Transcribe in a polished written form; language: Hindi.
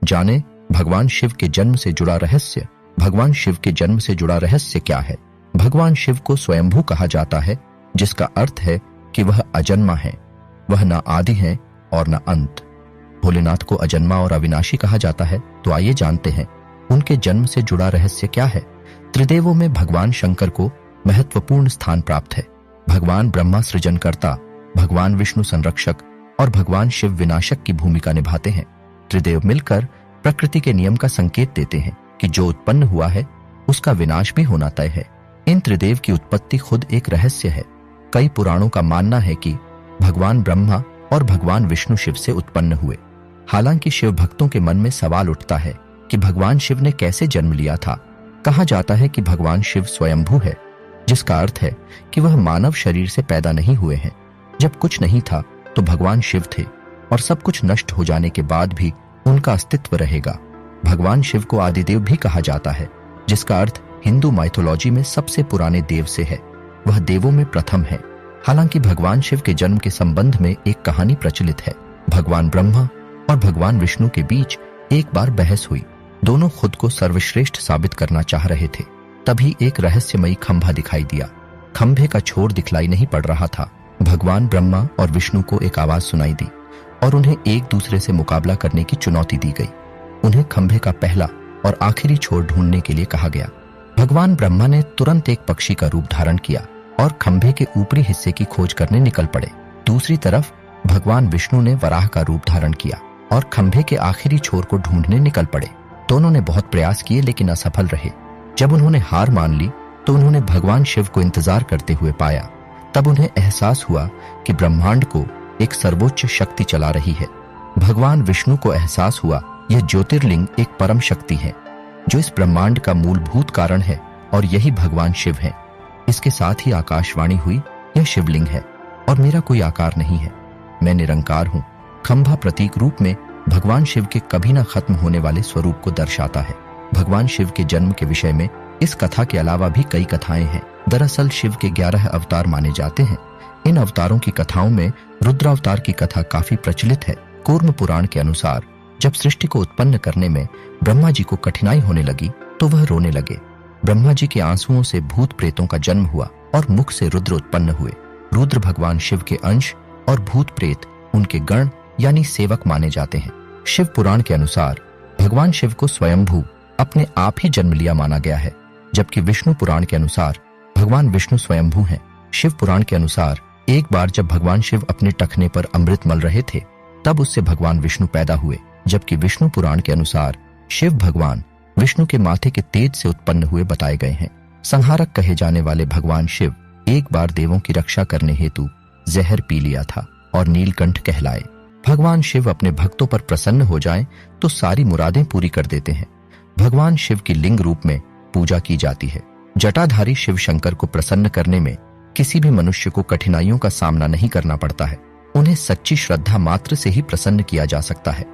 जाने भगवान शिव के जन्म से जुड़ा रहस्य। भगवान शिव के जन्म से जुड़ा रहस्य क्या है? भगवान शिव को स्वयंभू कहा जाता है, जिसका अर्थ है कि वह अजन्मा है। वह न आदि है और न अंत। भोलेनाथ को अजन्मा और अविनाशी कहा जाता है। तो आइए जानते हैं उनके जन्म से जुड़ा रहस्य क्या है। त्रिदेवों में भगवान शंकर को महत्वपूर्ण स्थान प्राप्त है। भगवान ब्रह्मा सृजनकर्ता, भगवान विष्णु संरक्षक और भगवान शिव विनाशक की भूमिका निभाते हैं। त्रिदेव मिलकर प्रकृति के नियम का संकेत देते हैं कि जो उत्पन्न हुआ है उसका विनाश भी होना तय है। इन त्रिदेव की उत्पत्ति खुद एक रहस्य है। कई पुराणों का मानना है कि भगवान ब्रह्मा और भगवान विष्णु शिव से उत्पन्न हुए। हालांकि शिव भक्तों के मन में सवाल उठता है कि भगवान शिव ने कैसे जन्म लिया था। कहा जाता है कि भगवान शिव स्वयंभू है, जिसका अर्थ है कि वह मानव शरीर से पैदा नहीं हुए हैं। जब कुछ नहीं था तो भगवान शिव थे और सब कुछ नष्ट हो जाने के बाद भी उनका अस्तित्व रहेगा। भगवान शिव को आदिदेव भी कहा जाता है, जिसका अर्थ हिंदू माइथोलॉजी में सबसे पुराने देव से है। वह देवों में प्रथम है। हालांकि भगवान शिव के जन्म के संबंध में एक कहानी प्रचलित है। भगवान ब्रह्मा और भगवान विष्णु के बीच एक बार बहस हुई। दोनों खुद को सर्वश्रेष्ठ साबित करना चाह रहे थे। तभी एक रहस्यमयी खंभा दिखाई दिया। खंभे का छोर दिखलाई नहीं पड़ रहा था। भगवान ब्रह्मा और विष्णु को एक आवाज सुनाई दी और उन्हें एक दूसरे से मुकाबला करने की चुनौती दी गई। उन्हें खंभे का पहला और आखिरी छोर ढूंढने के लिए कहा गया। भगवान ब्रह्मा ने तुरंत एक पक्षी का रूप धारण किया और खंभे के ऊपरी हिस्से की खोज करने निकल पड़े। दूसरी तरफ भगवान विष्णु ने वराह का रूप धारण किया और खंभे के आखिरी छोर को ढूंढने निकल पड़े। दोनों ने बहुत प्रयास किए लेकिन असफल रहे। जब उन्होंने हार मान ली तो उन्होंने भगवान शिव को इंतजार करते हुए पाया। तब उन्हें एहसास हुआ कि ब्रह्मांड को एक सर्वोच्च शक्ति चला रही है। भगवान विष्णु को एहसास हुआ यह ज्योतिर्लिंग एक परम शक्ति है जो इस ब्रह्मांड का मूलभूत कारण है और यही भगवान शिव है। इसके साथ ही आकाशवाणी हुई, यह शिवलिंग है और मेरा कोई आकार नहीं है, मैं निरंकार हूं। खंभा प्रतीक रूप में भगवान शिव के कभी न खत्म होने वाले स्वरूप को दर्शाता है। भगवान शिव के जन्म के विषय में इस कथा के अलावा भी कई कथाएं हैं। दरअसल शिव के 11 अवतार माने जाते हैं। इन अवतारों की कथाओं में रुद्रावतार की कथा काफी प्रचलित है। कूर्म पुराण के अनुसार जब सृष्टि को उत्पन्न करने में ब्रह्मा जी को कठिनाई होने लगी तो वह रोने लगे। ब्रह्मा जी के आंसुओं से भूत प्रेतों का जन्म हुआ और मुख से रुद्र उत्पन्न हुए। रुद्र भगवान शिव के अंश और भूत प्रेत उनके गण यानी सेवक माने जाते हैं। शिव पुराण के अनुसार भगवान शिव को स्वयंभू अपने आप ही जन्म लिया माना गया है, जबकि विष्णु पुराण के अनुसार भगवान विष्णु स्वयंभू हैं। शिव पुराण के अनुसार एक बार जब भगवान शिव अपने टखने पर अमृत मल रहे थे तब उससे भगवान विष्णु पैदा हुए, जबकि विष्णु पुराण के अनुसार शिव भगवान विष्णु के माथे के तेज से उत्पन्न हुए बताए गए हैं। संहारक कहे जाने वाले भगवान शिव एक बार देवों की रक्षा करने हेतु जहर पी लिया था और नीलकंठ कहलाए। भगवान शिव अपने भक्तों पर प्रसन्न हो जाएं तो सारी मुरादें पूरी कर देते हैं। भगवान शिव की लिंग रूप में पूजा की जाती है। जटाधारी शिव शंकर को प्रसन्न करने में किसी भी मनुष्य को कठिनाइयों का सामना नहीं करना पड़ता है। उन्हें सच्ची श्रद्धा मात्र से ही प्रसन्न किया जा सकता है।